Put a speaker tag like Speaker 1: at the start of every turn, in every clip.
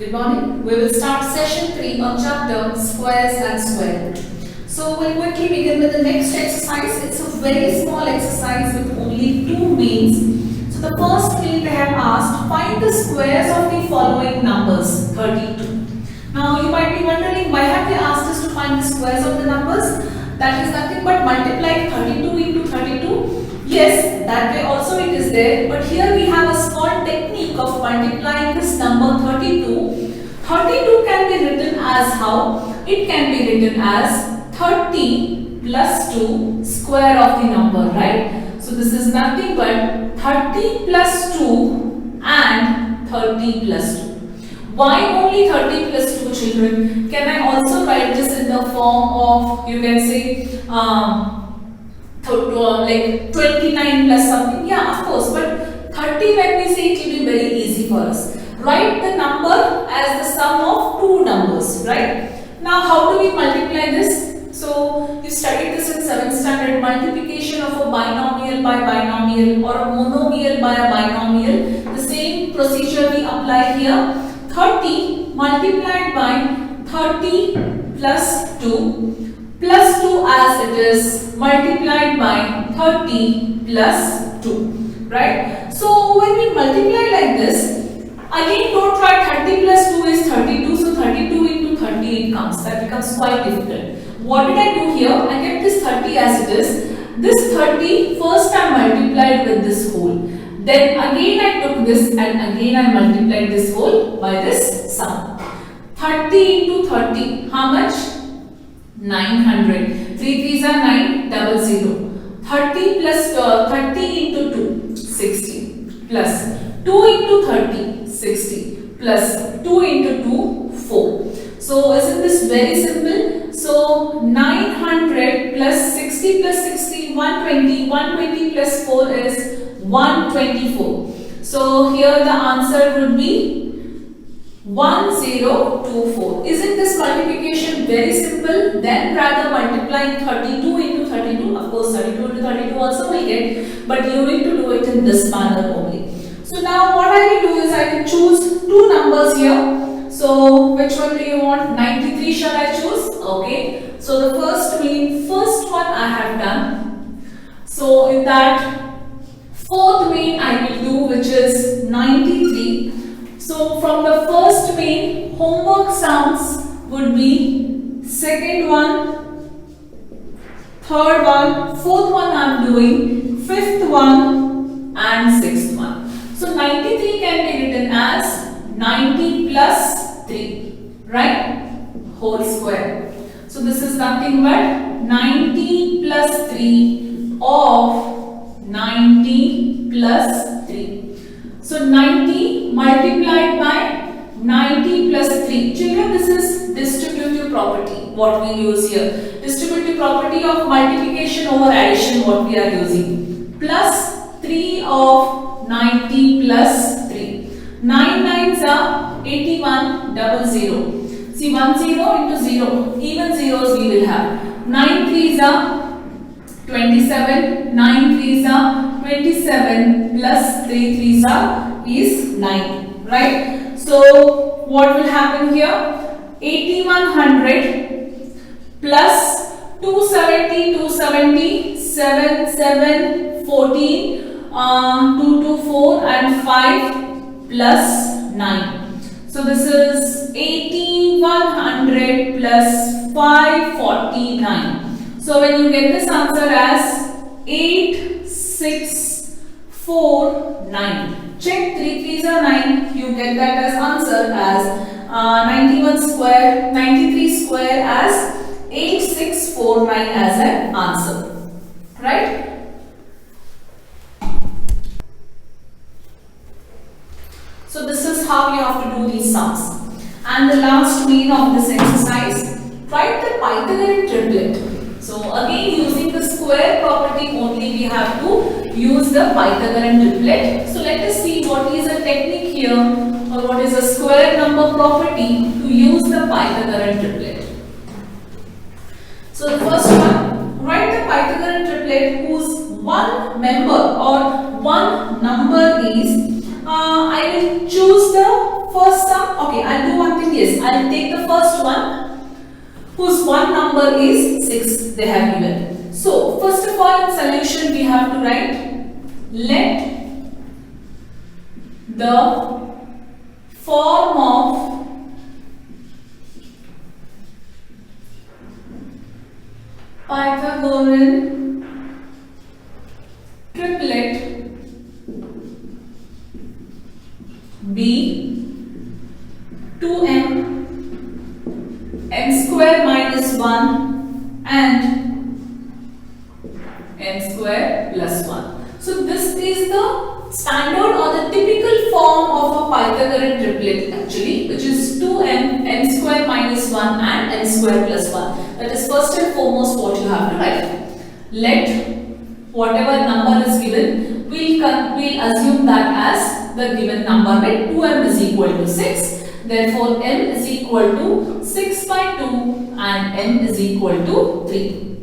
Speaker 1: Good morning. We will start session 3 on chapter squares and square root. So we'll quickly begin with the next exercise. It's a very small exercise with only two means. So the first mean they have asked, find the squares of the following numbers 32. Now you might be wondering, why have they asked us to find the squares of the numbers? That is nothing but multiply 32 into 32. Yes, that way also it is there, but here we have a small technique of multiplying this number 32. 32 can be written as how? It can be written as 30 plus 2 square of the number, right? So this is nothing but 30 plus 2 and 30 plus 2. Why only 30 plus 2, children? Can I also write this in the form of, you can say, like 29 plus something? Yeah, of course, but 30 when we say it will be very easy for us. Write the number as the sum of two numbers, right? Now how do we multiply this? So you studied this in 7th standard, multiplication of a binomial by binomial or a monomial by a binomial. The same procedure we apply here. 30 multiplied by 30 plus 2 plus 2 as it is multiplied by 30 plus 2, right? So when we multiply like this, again don't try 30 plus 2 is 32, so 32 into 30 it comes. That becomes quite difficult. What did I do here? I kept this 30 as it is. This 30 first I multiplied with this whole. Then again I took this and again I multiplied this whole by this sum. 30 into 30, how much? 900. 3 3s are 9, 00. 30 plus 30 into 2, 60. Plus 2 into 30, 60. Plus 2 into 2, 4. So isn't this very simple? So 900 plus 60 plus 60, 120. 120 plus 4 is 124. So here the answer would be 1024. Isn't this multiplication very simple? Then rather multiplying 32 into 32, of course 32 into 32 also will get, but you need to do it in this manner only. So now what I will do is I will choose two numbers here. So which one do you want? 93 shall I choose? Okay. So the first one I have done. So in that fourth main I will do, which is 93. So from the first main, homework sums would be second one, third one, fourth one I am doing, fifth one and sixth one. So 93 can be written as 90 plus 3, right? Whole square. So this is nothing but 90 plus 3 of 90 plus 3. So 90 multiplied by 90 plus 3. Children, this is distributive property, what we use here. Distributive property of multiplication over addition, what we are using. Plus 3 of 90 plus 3. 9 9s are 81, 00. See, 1 0 into 0, even zeros we will have. 9 3s are 27, 9 3s are 27 plus 3 3s are is 9, right? So what will happen here? 8100 plus 270, 270, 7 7, 14, 2 2 4 and 5 plus 9. So this is 8100 plus 549. So when you get this answer as 8649. Check 3 3s are 9. You get that as answer as 91 square, 93 square as 8649 as an answer. Right? So this is how you have to do these sums. And the last mean of this exercise, write the Pythagorean triplet. So again, using the square property only, we have to use the Pythagorean triplet. So let us see what is a technique here, or what is a square number property to use the Pythagorean triplet. So the first one, write the Pythagorean triplet whose one member or one number is, I will choose the first sum. Okay, I'll do one thing. Yes, I'll take the first one, whose one number is 6 they have given. So first of all, in solution we have to write, let the form of Pythagorean triplet be 2m m square minus 1 and m square plus 1. So this is the standard or the typical form of a Pythagorean triplet actually, which is 2m m square minus 1 and m square plus 1. That is first and foremost what you have to write. Let whatever number is given, we'll assume that as the given number, right? 2m is equal to 6. Therefore, m is equal to 6 by 2 and m is equal to 3.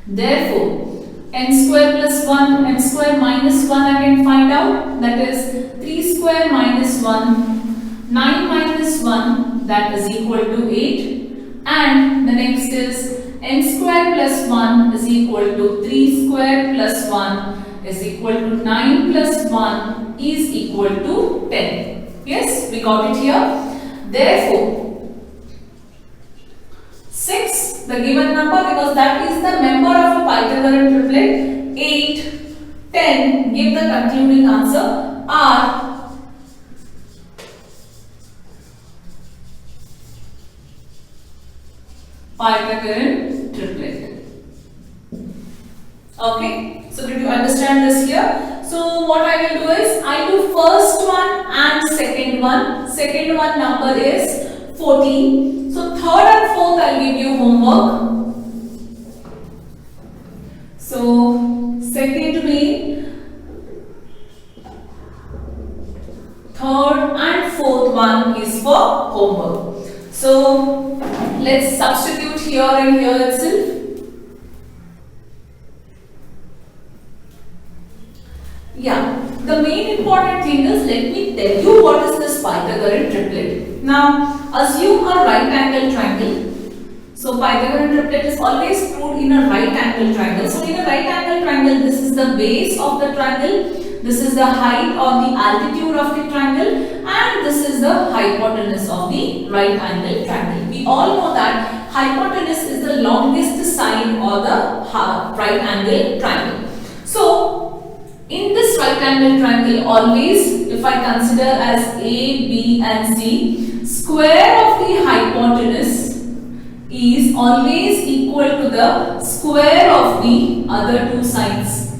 Speaker 1: Therefore, n square plus 1, m square minus 1 I can find out, that is 3 square minus 1, 9 minus 1, that is equal to 8, and the next is n square plus 1 is equal to 3 square plus 1 is equal to 9 plus 1 is equal to 10. Yes, we got it here. Therefore, 6, the given number, because that is the member of a Pythagorean triplet, 8, 10, give the concluding answer, are Pythagorean triplet. Okay, so did you understand this here? So what I will do is, I do first one and second one. Second one number is 14. So third and fourth I will give you homework. So second main, third and fourth one is for homework. So let's substitute here and here itself. Yeah, the main important thing is, let me tell you what is this Pythagorean triplet. Now, assume a right angle triangle. So, Pythagorean triplet is always proved in a right angle triangle. So, in a right angle triangle, this is the base of the triangle, this is the height or the altitude of the triangle, and this is the hypotenuse of the right angle triangle. We all know that hypotenuse is the longest side or the right angle triangle. So, in this right angle triangle, always if I consider as A, B and C, square of the hypotenuse is always equal to the square of the other two sides.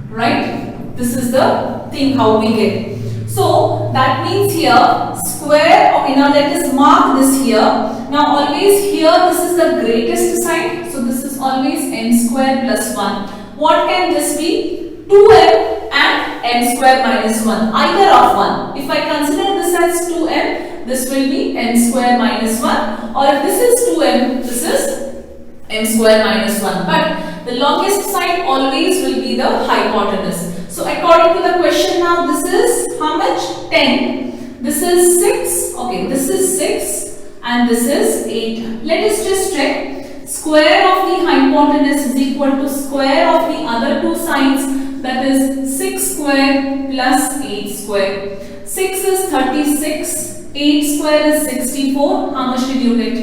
Speaker 1: Right? This is the thing how we get. So that means here square, okay, now let us mark this here. Now always here this is the greatest side. So this is always m square plus 1. What can this be? 2m and m square minus 1, either of 1. If I consider this as 2m, this will be m square minus 1, or if this is 2m, this is m square minus 1. But the longest side always will be the hypotenuse. So according to the question now, this is how much? 10. This is 6. Okay, this is 6 and this is 8. Let us just check. Square of the hypotenuse is equal to square of the other two sides, that is 6 square plus 8 square. 6 is 36, 8 square is 64. How much did you get?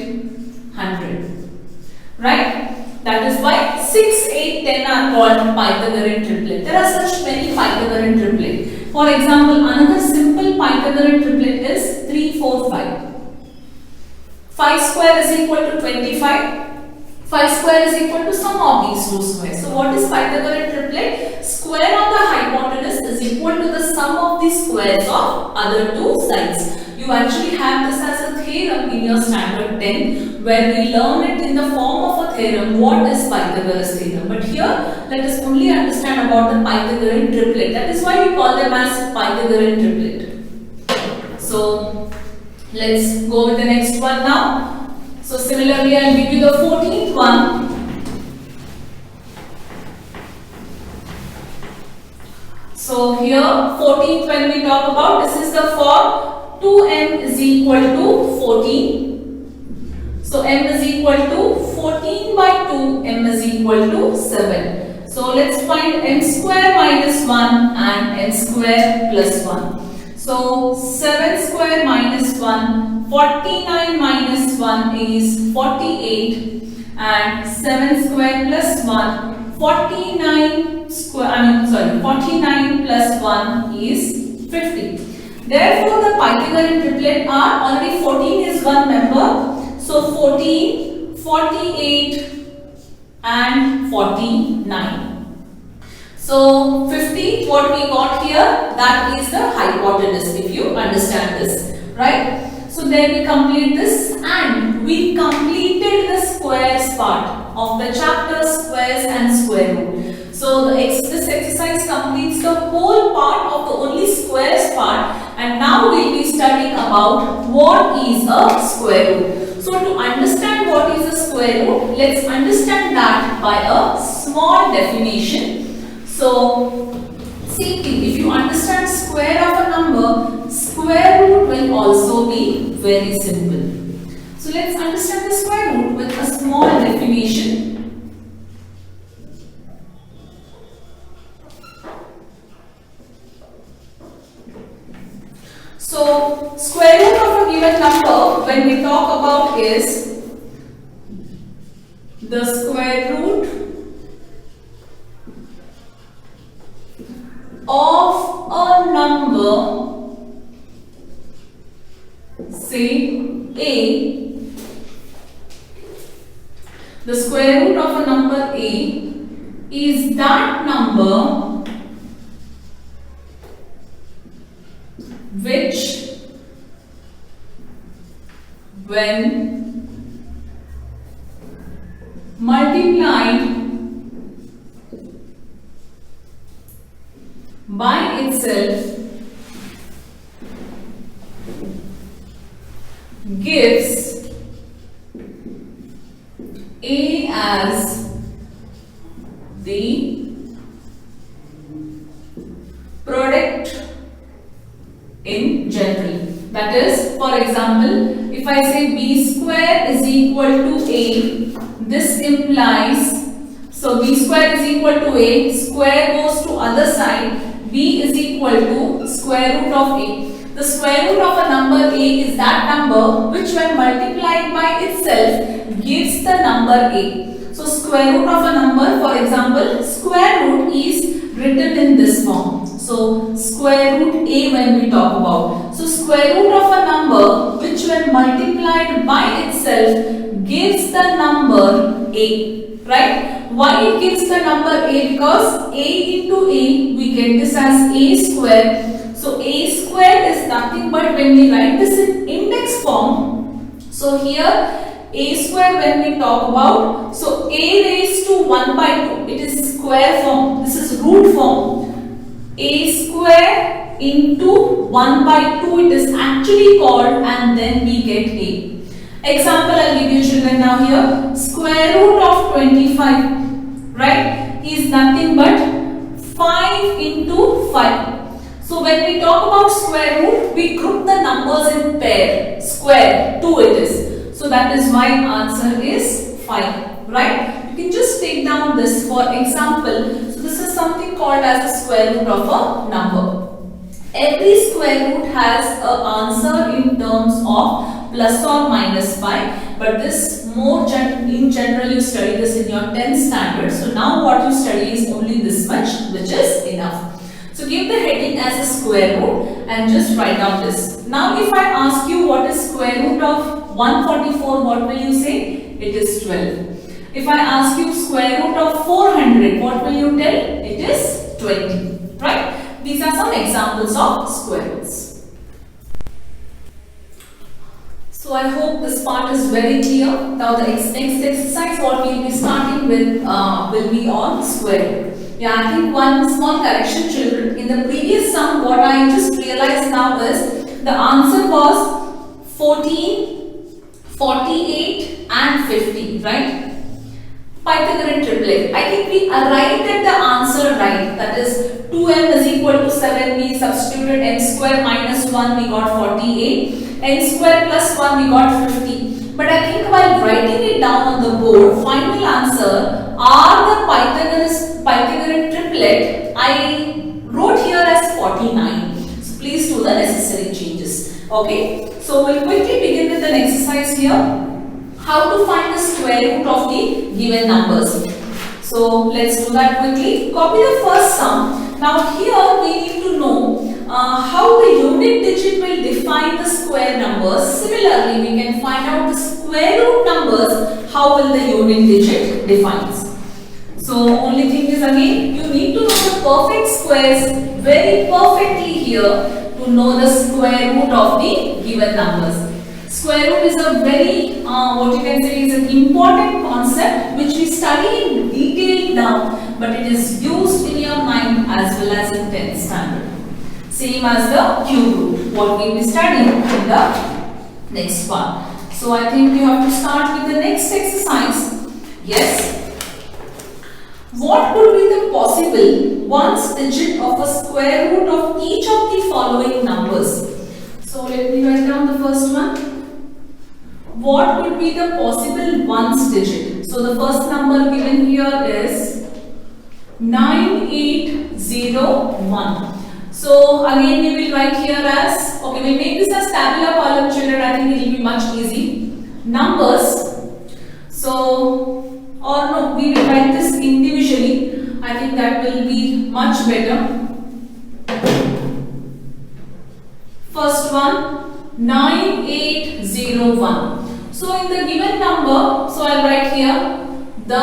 Speaker 1: 100. Right? That is why 6, 8, 10 are called Pythagorean triplet. There are such many Pythagorean triplet. For example, another simple Pythagorean triplet is 3, 4, 5. 5 square is equal to 25. 5 square is equal to sum of these two squares. So what is Pythagorean triplet? Square of the hypotenuse is equal to the sum of the squares of other two sides. You actually have this as a theorem in your standard 10, where we learn it in the form of a theorem. What is Pythagoras theorem? But here let us only understand about the Pythagorean triplet. That is why we call them as Pythagorean triplet. So let's go with the next one now. So similarly, I will give you the 14th one. So here 14th, when we talk about, this is the form 2m is equal to 14. So m is equal to 14 by 2, m is equal to 7. So let's find m square minus 1 and n square plus 1. So 7 square minus 1, 49 minus 1 is 48, and 7 square plus 1, 49 square, 49 plus 1 is 50. Therefore, the Pythagorean triplet are already 14 is one member. So 14, 48 and 49. So 50, what we got here, that is the hypotenuse, if you understand this, right? So then we complete this, and we completed the squares part of the chapter, squares and square root. So this exercise completes the whole part of the only squares part, and now we will be studying about what is a square root. So to understand what is a square root, let's understand that by a small definition. So simply, if you understand square of a number, square root will also be very simple. So let's understand the square root with a small definition. So square root of a given number, when we talk about, is the square root of a number, say a. The square root of a number a is that number which, when multiplied by itself, gives a as the product in general. That is, for example, if I say b square is equal to a, this implies, so b square is equal to a, square goes to other side, b is equal to square root of a. The square root of a number a is that number which, when multiplied by itself, gives the number a. So square root of a number, for example, square root is written in this form. So square root a when we talk about. So square root of a number which, when multiplied by itself, gives the number a, right? Why it gives the number a? Because a into a, we get this as a square. So a square is nothing but, when we write this in index form, so here a square when we talk about, so a raised to 1 by 2, it is square form, this is root form. A square into 1 by 2 it is actually called, and then we get a. Example I'll give you children now here. Square root of 25, right, is nothing but 5 into 5. So when we talk about square root, we group the numbers in pair. Square, 2 it is. So that is why answer is 5, right? You can just take down this for example. So this is something called as a square root of a number. Every square root has an answer in terms of plus or minus pi, but this in general you study this in your 10th standard. So now what you study is only this much, which is enough. So give the heading as a square root and just write down this. Now if I ask you what is square root of 144, what will you say? It is 12. If I ask you square root of 400, what will you tell? It is 20, right? These are some examples of square roots. So I hope this part is very clear. Now the next exercise what we will be starting with will be on square root. Yeah, I think one small correction children. In the previous sum, what I just realized now is the answer was 14, 48 and 50, right? Pythagorean triplet. I think we arrived at the answer right. That is 2m is equal to 7, b substituted n square minus 1, we got 48. N square plus 1, we got 50. But I think while writing it down on the board, final answer are the Pythagorean triplet, I wrote here as 49. So please do the necessary changes. Okay. So we'll quickly begin with an exercise here. How to find the square root of the given numbers. So let's do that quickly. Copy the first sum. Now here we need to know how the unit digit will define the square numbers. Similarly, we can find out the square root numbers. How will the unit digit defines? So only thing is, again, you need to know the perfect squares very perfectly here to know the square root of the given numbers. Square root is a very, what you can say is an important concept which we study in detail now, but it is used in your mind as well as in 10th standard. Same as the cube root, what we will be studying in the next part. So I think you have to start with the next exercise. Yes. What could be the possible ones digit of a square root of each of the following numbers? So let me write down the first one. What could be the possible ones digit? So the first number given here is 9801. So again we will write here as, okay, we'll make this as tabular column, children. I think it will be much easy. Numbers. So, or no, we will write this individually. I think that will be much better. First one, 9801. So in the given number, so I'll write here the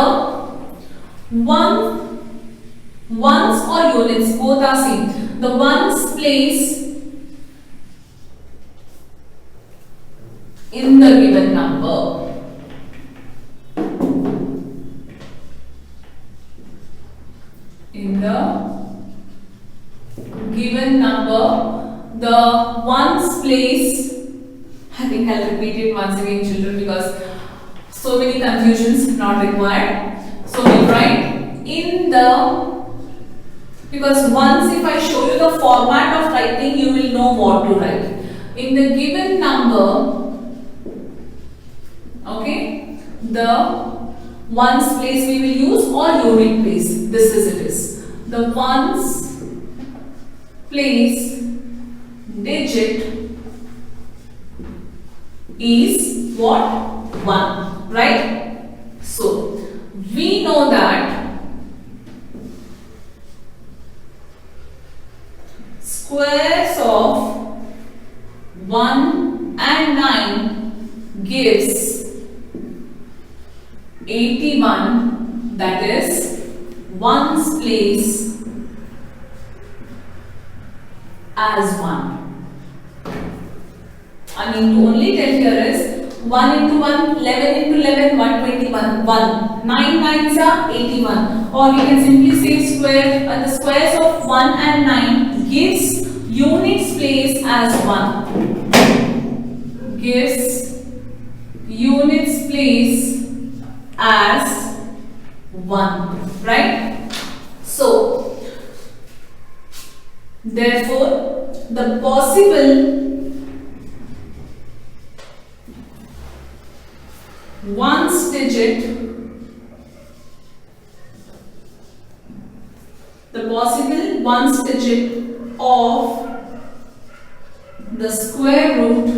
Speaker 1: ones or units, both are same. The ones place in the given number. In the given number, the ones place, I think I'll repeat it once again, children, because so many confusions not required. So we write in the, because once if I show you the format of writing, you will know what to write. In the given number, okay, the ones place we will use or unit place. This is it is. The ones place digit is what? 1, right? So we know that squares of 1 and 9 gives 81, that is ones place as 1. I mean to only tell here is 1 into 1, 11 into 11, 121, 1. 9 nines are 81. Or we can simply say the squares of 1 and 9 gives units place as 1. Gives units place as 1. Right? So, therefore, the possible ones digit, the possible ones digit of the square root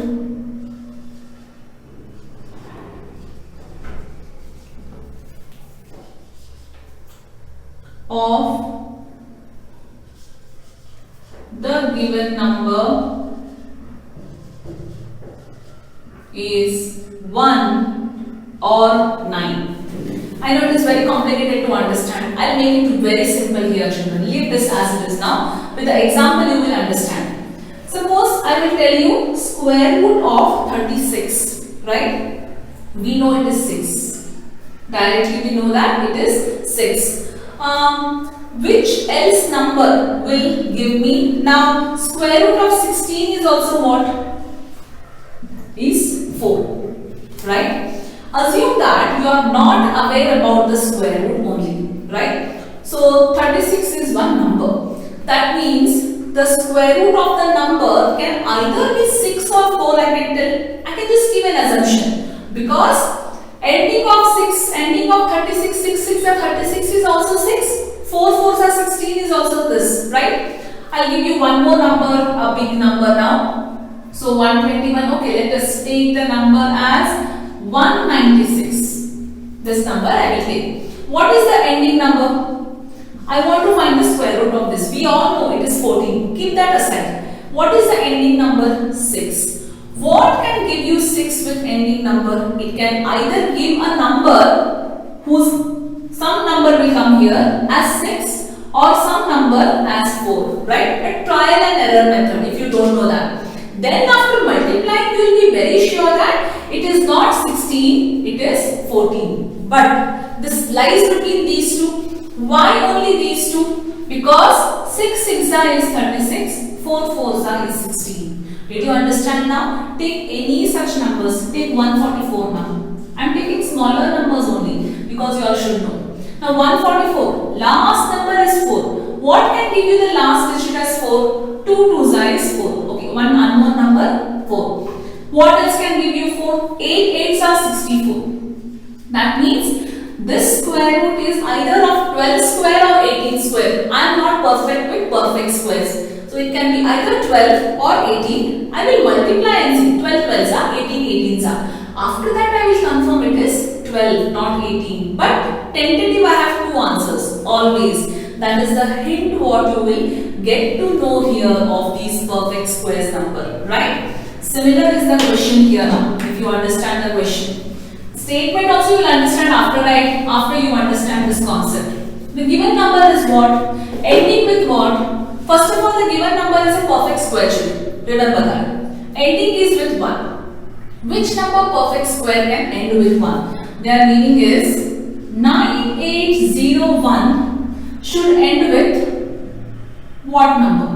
Speaker 1: of the given number is 1 or 9. I know it is very complicated to understand. I'll make it very simple here, children. Leave this as it is now. With the example, you will understand. Suppose I will tell you square root of 36, right? We know it is 6. Directly we know that it is 6. Which else number will give me? Now, square root of 16 is also what? Is 4, right? Assume that you are not aware about the square root only, right? So 36 is one number. That means the square root of the number can either be 6 or 4, I can tell. I can just give an assumption. Because ending of 36, 6 are 36 is also 6. 4 4s are 16 is also this, right? I'll give you one more number, a big number now. So 121, okay, let us take the number as 196. This number I will take. What is the ending number? I want to find the square root of this. We all know it is 14. Keep that aside. What is the ending number? 6. What can give you 6 with ending number? It can either give a number whose some number will come here as 6 or some number as 4, right? A trial and error method if you don't know that. Then after multiplying you will be very sure that it is not 16, it is 14. But this lies between these two. Why only these two? Because 6 6 is 36, 4 4 is 16. Did you understand now? Take any such numbers. Take 144 now. I am taking smaller numbers only because you all should know. Now 144, last number is 4. What can give you the last digit as 4? 2 2s is 4. Okay, one unknown number, 4. What else can give you 4? 8 8s are 64. That means this square root is either of 12 square or 18 square. I am not perfect with perfect squares. So it can be either 12 or 18. I will multiply and see. 12 12s are 18 18s are. After that I will confirm it is 12 not 18. But tentative I have two answers always. That is the hint what you will get to know here of these perfect squares number. Right? Similar is the question here now if you understand the question. Statement also you will understand after you understand this concept. The given number is what? Ending with what? First of all, the given number is a perfect square, children. Remember that. Ending is with 1. Which number perfect square can end with 1? Their meaning is 9801 should end with what number?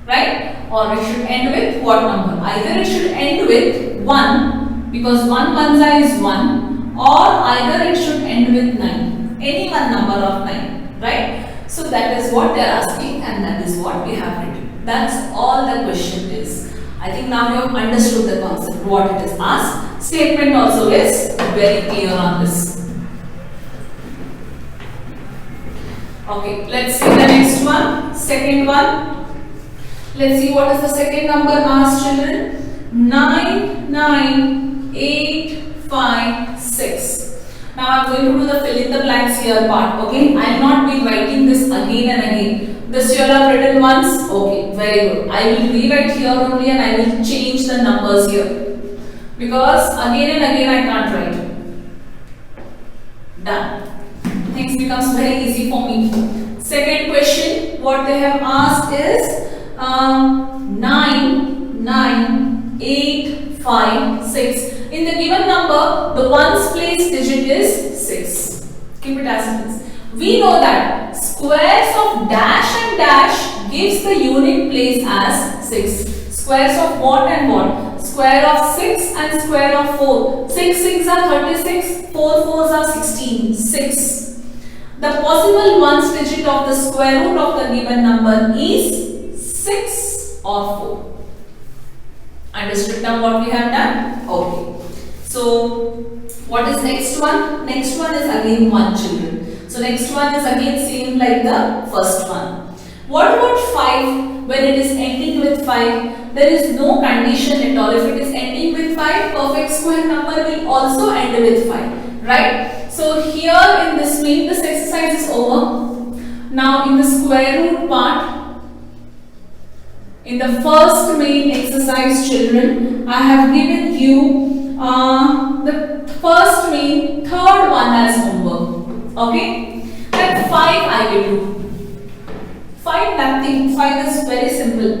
Speaker 1: Right? Or it should end with what number? Either it should end with 1. Because 1 1 is 1, or either it should end with 9, any one number of 9, right? So that is what they are asking and that is what we have written. That's all the question is. I think now you have understood the concept, what it is asked. Statement also is very clear on this. Okay, let's see the next one, second one. Let's see what is the second number asked, children. 99856. Now I am going to do the fill in the blanks here part. Okay, I will not be writing this again and again. This you all have written once. Okay, very good. I will rewrite here only and I will change the numbers here because again and again I can't write. Done. Things becomes very easy for me. Second question, what they have asked is 99856. In the given number, the ones place digit is 6. Keep it as it is. We know that squares of dash and dash gives the unit place as 6. Squares of what and what? Square of 6 and square of 4. 6 6 are 36, 4 4s are 16. 6. The possible ones digit of the square root of the given number is 6 or 4. Understood now what we have done? Okay. So, what is next one? Next one is again 1, children. So, next one is again same like the first one. What about 5? When it is ending with 5, there is no condition at all. If it is ending with 5, perfect square number will also end with 5. Right? So, here in this main, this exercise is over. Now, in the square root part, in the first main exercise, children, I have given you the first main, third one as homework. Okay? That 5 I will do. 5 nothing. 5 is very simple.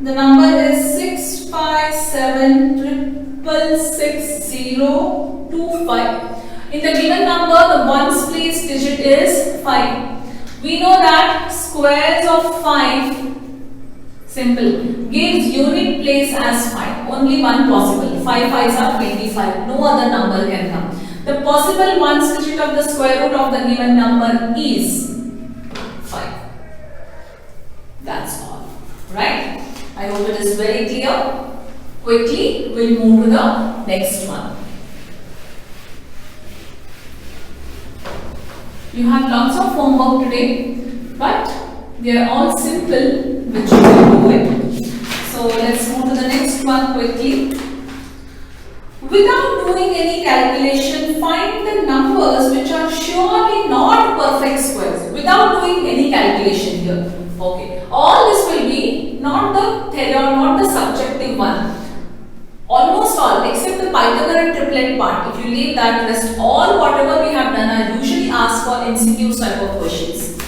Speaker 1: The number is 657666025. In the given number, the ones place digit is 5. We know that squares of 5, simple, gives unit place as 5. Only one possible. 5 5s are 25. No other number can come. The possible ones digit of the square root of the given number is 5. right? I hope it is very clear. Quickly, we'll move to the next one. You have lots of homework today, but they are all simple, which you will do it. So let's move to the next one quickly. Without doing any calculation, find the numbers which are surely not perfect squares. Without doing any calculation here. Okay. All this will be not the theory or not the subjective one. Almost all except the Pythagorean triplet part. If you leave that, rest all whatever we have done are usually asked for MCQ type of questions.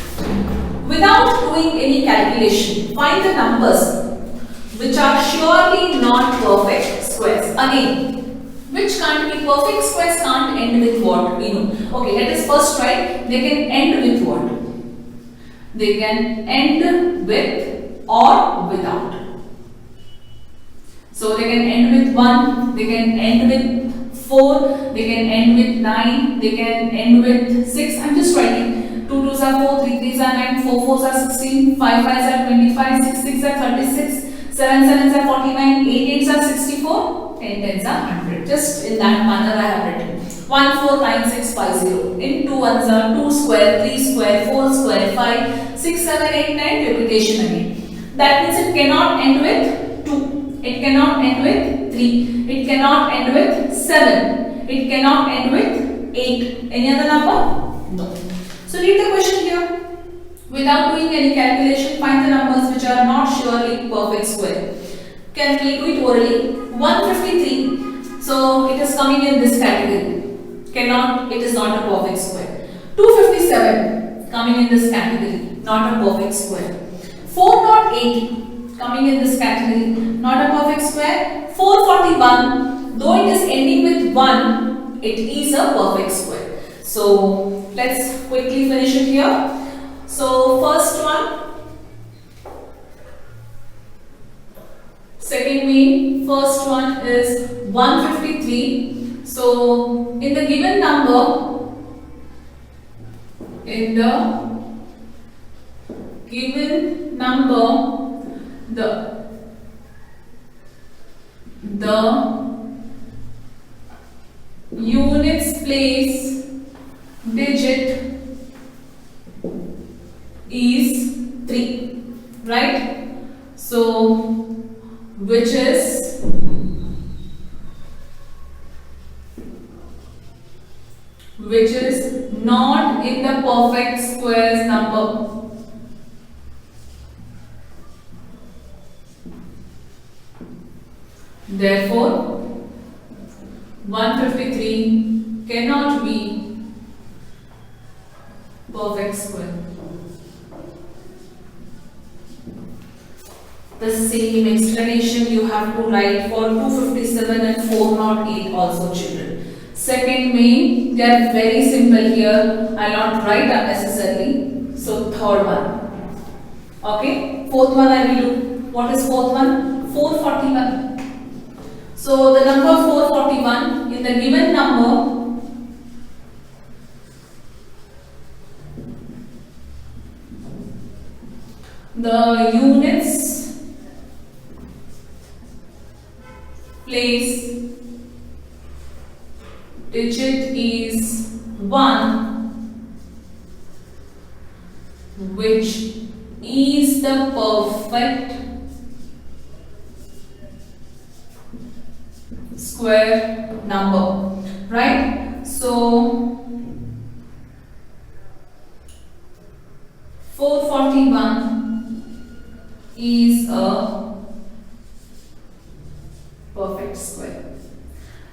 Speaker 1: Without doing any calculation, find the numbers which are surely not perfect squares. Again, which can't be perfect squares can't end with what? We know. Okay, let us first try. They can end with what? They can end with or without. So they can end with 1, they can end with 4, they can end with 9, they can end with 6. I'm just writing. 2 2s are 4, 3 3s are 9, 4 4s are 16, 5 5s are 25, 6 6s are 36, 7 7s are 49, 8 8s are 64, 10 10s are 100. Just in that manner I have written. 1 4 9 6 5 0. In 2 1s are 2 square, 3 square, 4 square, 5, 6 7 8 9. Repetition again. That means it cannot end with 2. It cannot end with 3. It cannot end with 7. It cannot end with 8. Any other number? No. So read the question here. Without doing any calculation, find the numbers which are not surely perfect square. Can we do it orally? 153. So it is coming in this category. Cannot, it is not a perfect square. 257 coming in this category. Not a perfect square. 408 coming in this category, not a perfect square. 441, though it is ending with 1, it is a perfect square. So let's quickly finish it here. So first one, second main, first one is 153. So in the given number, the units place digit is 3, right? So which is not in the perfect squares number. Therefore, 153 cannot be perfect square. The same explanation you have to write for 257 and 408 also, children. Second main, they are very simple here. I will not write unnecessarily. So third one. Okay. Fourth one I will do. What is fourth one? 441. So the number 441 in the given number, the units place digit is 1, which is the perfect square number, right? So 441 is a perfect square.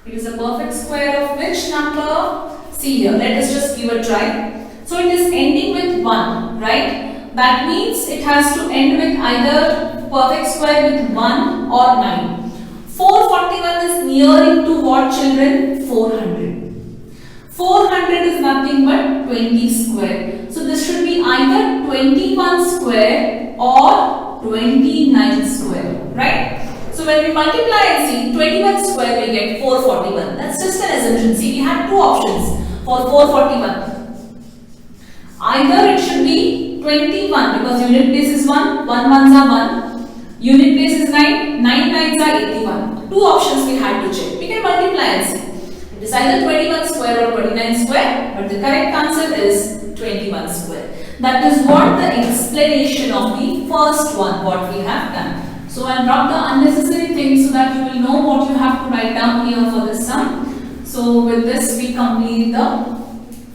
Speaker 1: It is a perfect square of which number? See here, let us just give a try. So it is ending with 1, right? That means it has to end with either perfect square with 1 or 9. 441 is nearing to what, children? 400. 400 is nothing but 20 square. So this should be either 21 square or 29 square, right? So when we multiply and see 21 square, we get 441. That's just an assumption. See, we have two options for 441. Either it should be 21 because unit place is 1, 1 ones are 1. Unit place is 9. 9 9s are 81. Two options we had to check. We can multiply and see. It is either 21 square or 29 square, but the correct answer is 21 square. That is what the explanation of the first one, what we have done. So I'll drop the unnecessary things so that you will know what you have to write down here for the sum. So with this we complete the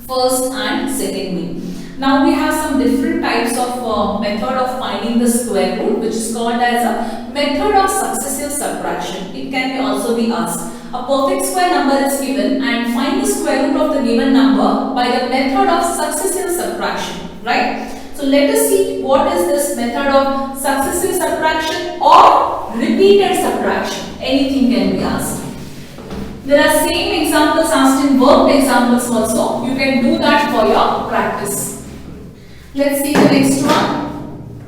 Speaker 1: first and second week. Now we have some different types of method of finding the square root, which is called as a method of successive subtraction. It can also be asked. A perfect square number is given and find the square root of the given number by the method of successive subtraction, right? So let us see what is this method of successive subtraction or repeated subtraction. Anything can be asked. There are same examples asked in worked examples also. You can do that for your practice. Let's see the next one.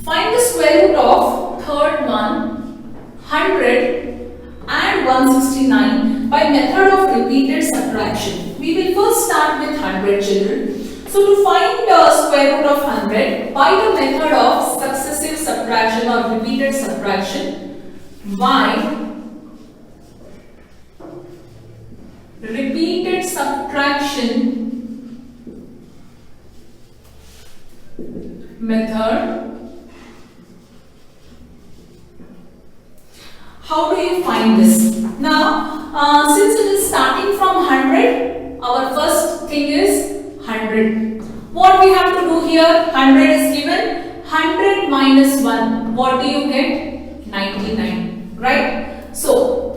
Speaker 1: Find the square root of third one, 100 and 169 by method of repeated subtraction. We will first start with 100, children. So to find the square root of 100 by the method of successive subtraction or repeated subtraction, by repeated subtraction method, how do you find this? Now, since it is starting from 100, our first thing is 100. What we have to do here? 100 is given. 100 minus 1. What do you get? 99. Right? So,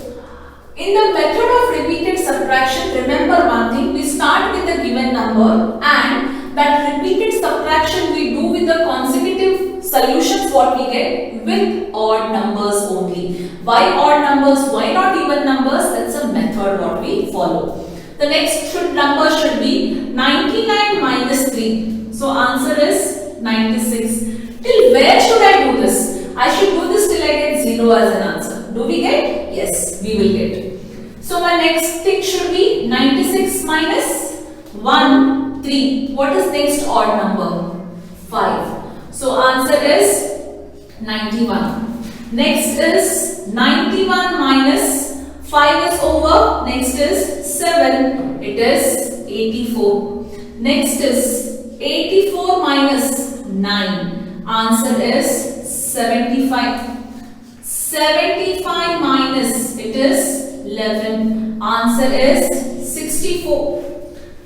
Speaker 1: in the method of repeated subtraction, remember one thing. We start with the given number and that repeated subtraction we do with the consecutive solutions what we get with odd numbers only. Why odd numbers? Why not even numbers? That's a method what we follow. The next number should be 99 minus 3. So answer is 96. Till where should I do this? I should do this till I get 0 as an answer. Do we get? Yes, we will get. So my next thing should be 96 minus 1, 3. What is next odd number? 5. So answer is 91. Next is 91 minus 5 is over. Next is 7. It is 84. Next is 84 minus 9. Answer is 75. 75 minus it is 11. Answer is 64.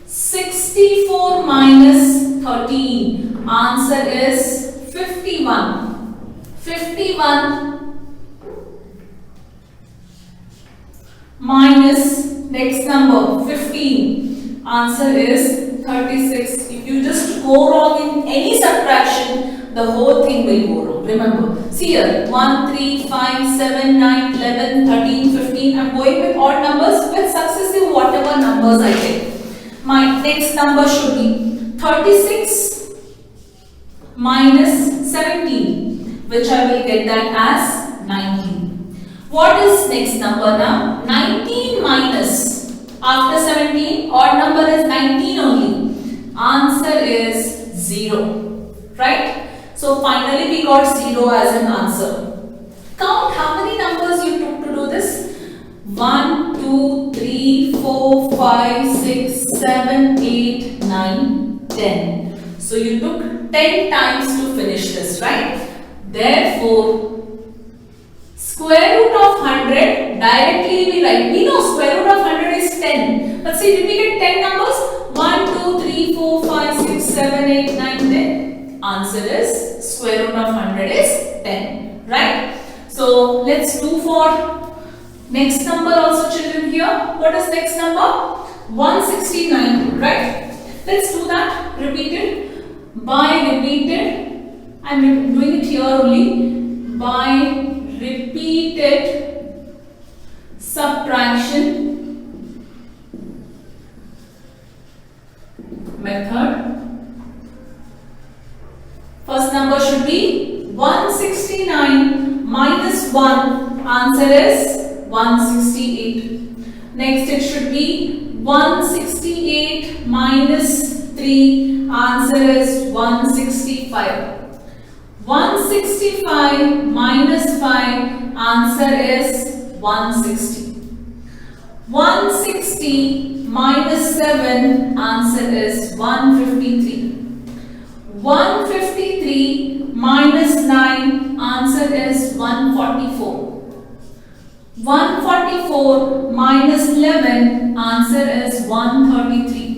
Speaker 1: 64 minus 13. Answer is 51. 51 minus next number 15. Answer is 36. If you just go wrong in any subtraction, the whole thing will go wrong. Remember, see here 1, 3, 5, 7, 9, 11, 13, 15. I am going with odd numbers with successive whatever numbers I get. My next number should be 36 minus 17, which I will get that as 19. What is next number now? 19 minus, after 17, odd number is 19 only. Answer is 0. Right? So finally we got 0 as an answer. Count how many numbers you took to do this. 1, 2, 3, 4, 5, 6, 7, 8, 9, 10. So you took 10 times to finish this, right? Therefore, square root of 100, directly we write. We know square root of 100 is 10. But see, did we get 10 numbers? 1, 2, 3, 4, 5, 6, 7, 8, 9, 10. Answer is square root of 100 is 10. Right? So let's do for next number also, children, here. What is next number? 169. Right? Let's do that. Repeated. By repeated. I am doing it here only. By repeated subtraction method. First number should be 169 minus 1. Answer is 168. Next it should be 168 minus 3. Answer is 165. 165 minus 5, answer is 160. 160 minus 7, answer is 153. 153 minus 9, answer is 144. 144 minus 11, answer is 133.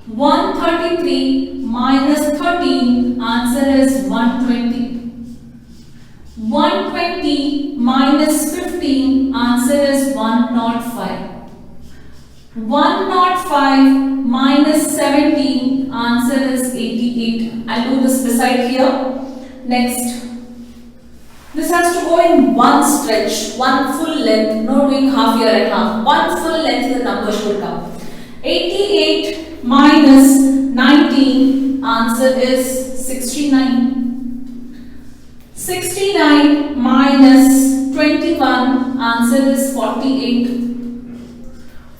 Speaker 1: 133 minus 13, answer is 120. 120 minus 15, answer is 105. 105 minus 17, answer is 88. I'll do this beside here. Next. This has to go in one stretch, one full length, not doing half year and half. One full length the number should come. 88 minus 19, answer is 69. 69 minus 21, answer is 48.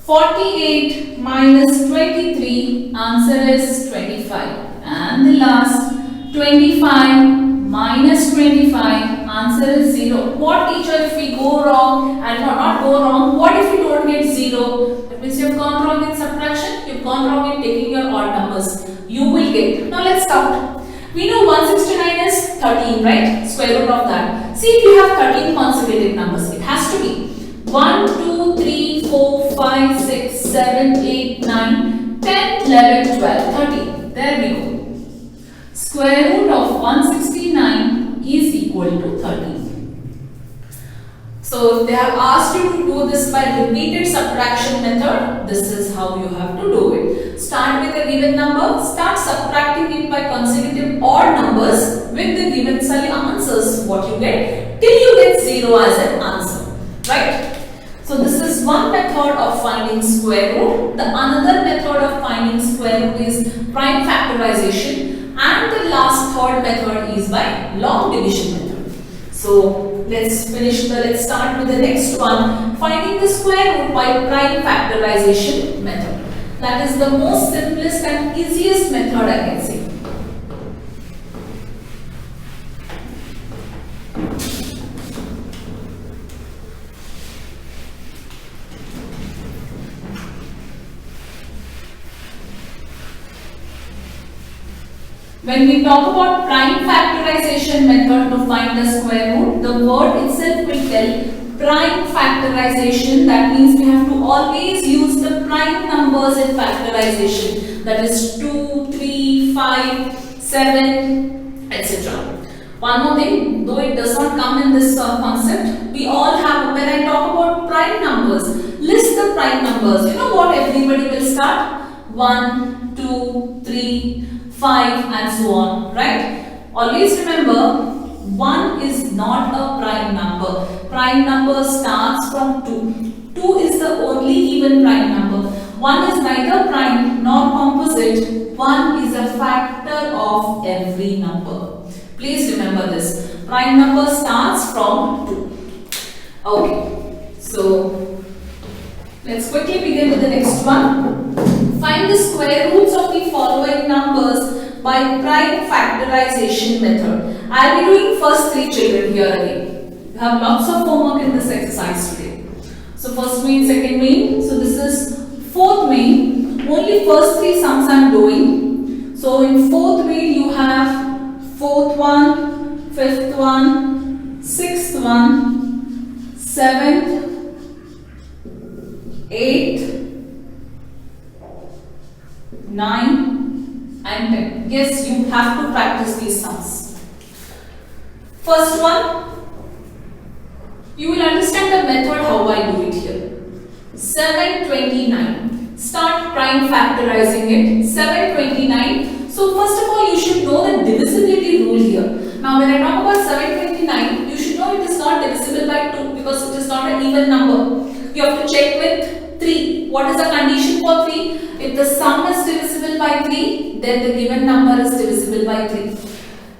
Speaker 1: 48 minus 23, answer is 25. And the last, 25 minus 25, answer is 0. What, teacher, if we go wrong and not go wrong, what if we don't get 0? That means you have gone wrong in subtraction, you have gone wrong in taking your odd numbers. You will get. Now let's count. We know 169 is 13, right? Square root of that. See, if you have 13 consecutive numbers, it has to be 1, 2, 3, 4, 5, 6, 7, 8, 9, 10, 11, 12, 13. There we go. Square root of 169 is equal to 13. So they have asked you to do this by repeated subtraction method. This is how you have to do it. Start with a given number, start subtracting it by consecutive odd numbers with the given answers. What you get till you get 0 as an answer, right? So this is one method of finding square root. The another method of finding square root is prime factorization, and the last third method is by long division method. So let's start with the next one, finding the square root by prime factorization method. That is the most simplest and easiest method I can say. When we talk about prime factorization method to find the square root, the word itself will tell prime factorization. That means we have to always use the prime numbers in factorization. That is 2, 3, 5, 7, etc. One more thing, though it does not come in this concept, we all have, when I talk about prime numbers, list the prime numbers. You know what everybody will start? 1, 2, 3, 5 and so on, right? Always remember, 1 is not a prime number. Prime number starts from 2. 2 is the only even prime number. 1 is neither prime nor composite. 1 is a factor of every number. Please remember this. Prime number starts from 2. Okay, so let's quickly begin with the next one. Find the square roots of the following numbers by prime factorization method. I will be doing first 3 children here again. You have lots of homework in this exercise today. So first main, second main. So this is fourth main. Only first 3 sums I am doing. So in fourth main you have fourth one, fifth one, sixth one, seventh, eighth, 9 and 10. Yes, you have to practice these sums. First one, you will understand the method how I do it here. 729. Start prime factorizing it. 729. So first of all, you should know the divisibility rule here. Now when I talk about 729, you should know it is not divisible by 2 because it is not an even number. You have to check with 3. What is the condition for 3? If the sum is divisible by 3, then the given number is divisible by 3.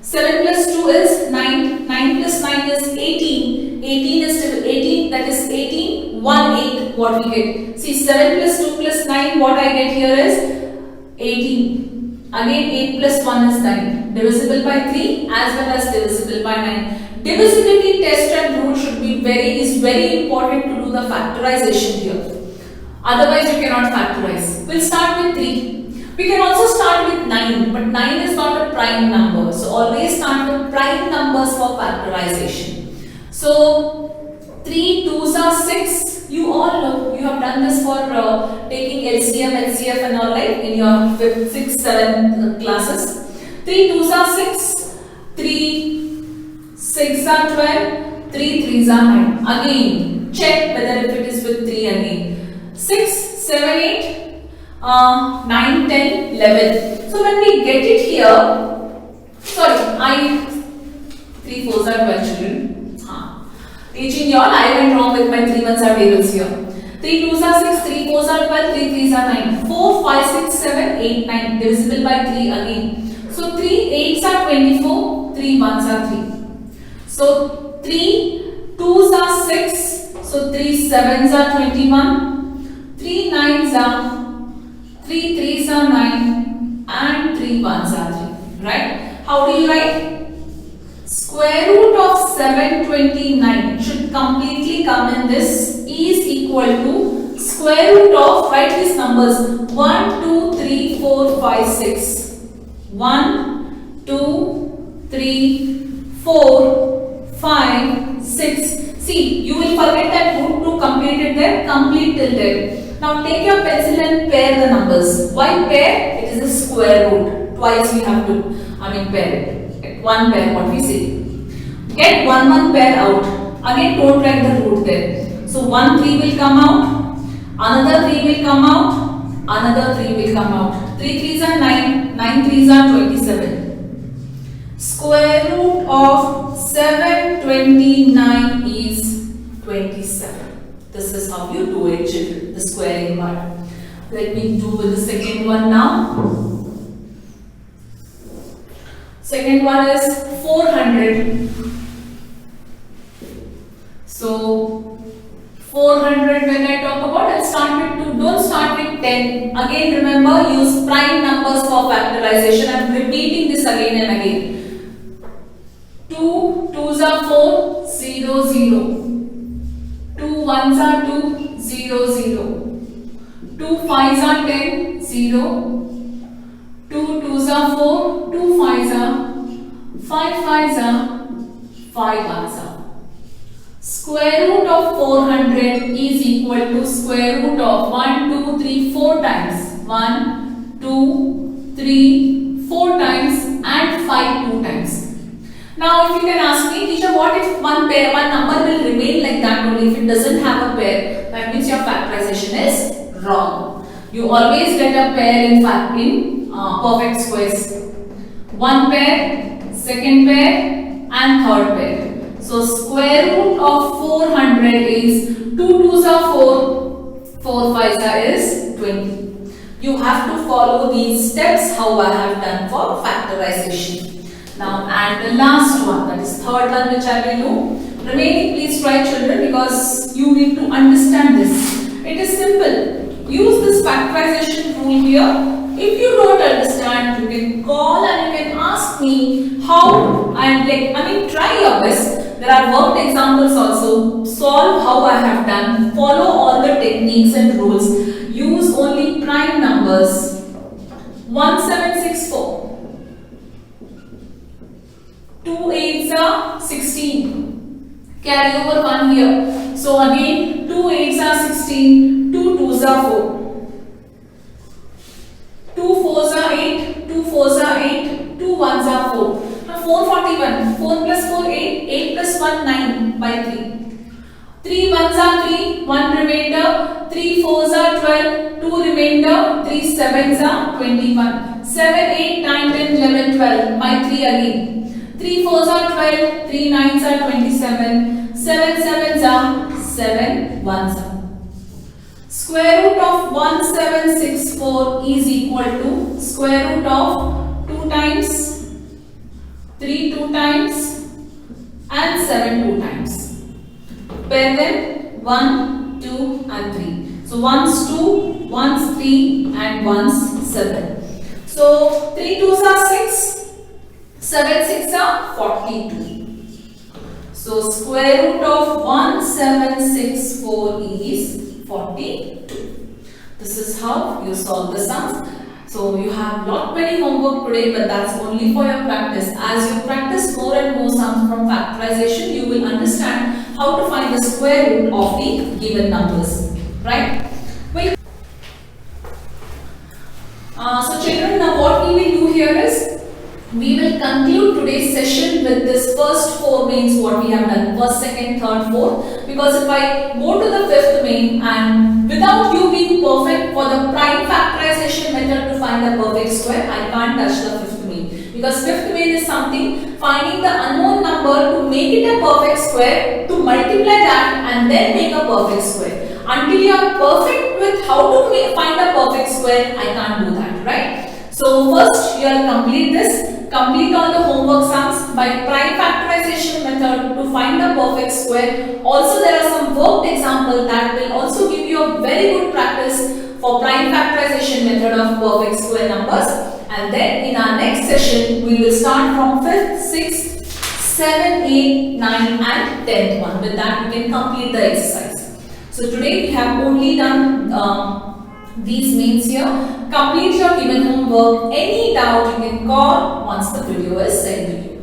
Speaker 1: 7 plus 2 is 9. 9 plus 9 is 18. 18 is 18. That is 18. 1 8. What we get? See, 7 plus 2 plus 9. What I get here is 18. Again 8 plus 1 is 9. divisible by 3 as well as divisible by 9. Divisibility test and rule should be very important to do the factorization here. Otherwise you cannot factorize. We'll start with 3. We can also start with 9, but 9 is not a prime number. So always start with prime numbers for factorization. So 3 2s are 6. You all know, you have done this for taking LCM, LCF and all, right, in your 5th, 6th, 7th classes. 3 2s are 6, 3 6 are 12, 3 3s are 9. Again, check whether if it is with 3 again. 6, 7, 8, 9, 10, 11. So when we get it here, sorry, 3 4s are 12 children. Teaching y'all, I went wrong with my 3 1s are tables here. 3 2s are 6, 3 4s are 12, 3 3s are 9. 4, 5, 6, 7, 8, 9. Divisible by 3 again. So 3 8s are 24, 3 1s are 3. So 3 2s are 6, so 3 7s are 21, 3 9s are 3 3s are 9 and 3 1s are 3, right? How do you write? Square root of 729 should completely come in this is equal to square root of, write these numbers, 1 2 3 4 5 6, 1 2 3 4 5 6. See, you will forget that root 2 completed there, complete till there. Now take your pencil and pair the numbers. Why pair? It is a square root. Twice we have to, pair it. Get one pair, what we say. Get one pair out. Again, don't write the root there. So 1 3 will come out. Another 3 will come out. Another 3 will come out. 3 3s are 9. 9 3s are 27. Square root of 729 is 27. This is how you do it, children. The squaring part. Let me do with the second one now. Second one is 400. So 400 when I talk about, I'll start with 2. Don't start with 10. Again remember, use prime numbers for factorization. I'm repeating this again and again. 2 2s are 4, 0 0. 2 1s are 2, 0 0. 2 5s are 10, 0. 2 2s are 4, 2 5s are 5 5s are 5 1s are. Square root of 400 is equal to square root of 1 2 3 4 times 1 2 3 4 times and 5 2 times. Now if you can ask me, teacher, what if one number will remain like that only if it doesn't have a pair? That means your factorization is wrong. You always get a pair in perfect squares. One pair, second pair and third pair. So square root of 400 is 2 2s are 4, 4 5s are is 20. You have to follow these steps how I have done for factorization. Now and the last one, that is third one, which I will do. Remaining please try, children, because you need to understand this. It is simple. Use this factorization rule here. If you don't understand, you can call and you can ask me how and try your best. There are worked examples also. Solve how I have done. Follow all the techniques and rules. Use only prime numbers. 1764. 2 8s are 16. Carry over 1 here. So again 2 8s are 16. 2 2s are 4. 2 4s are 8. 2 4s are 8. 2 1s are 4. Now 441. 4 plus 4 8. 8 plus 1 9 by 3. 3 1s are 3. 1 remainder. 3 4s are 12. 2 remainder. 3 7s are 21. 7 8 9 10 11 12 by 3 again. 3 4s are 12, 3 9s are 27, 7 7s are 7 1s are. Square root of 1764 is equal to square root of 2 times, 3 2 times and 7 2 times. Pair them 1, 2 and 3. So 1's 2, 1's 3 and 1's 7. So 3 2s are 6. 7 6 are 42. So square root of 1764 is 42. This is how you solve the sums. So you have lot many homework today, but that's only for your practice. As you practice more and more sums from factorization, you will understand how to find the square root of the given numbers, right? So children, now what we will do here is, we will conclude today's session with this first four mains what we have done, first, second, third, fourth. Because if I go to the fifth main and without you being perfect for the prime factorization method to find the perfect square, I can't touch the fifth main. Because fifth main is something finding the unknown number to make it a perfect square, to multiply that and then make a perfect square. Until you are perfect with how to find a perfect square, I can't do that, right? So first you will complete this. Complete all the homework sums by prime factorization method to find a perfect square. Also there are some worked examples that will also give you a very good practice for prime factorization method of perfect square numbers. And then in our next session we will start from 5th, 6th, 7th, 8th, 9th and 10th one. With that we can complete the exercise. So today we have only done these mains here. Complete your given homework. Any doubt you can call once the video is sent to you.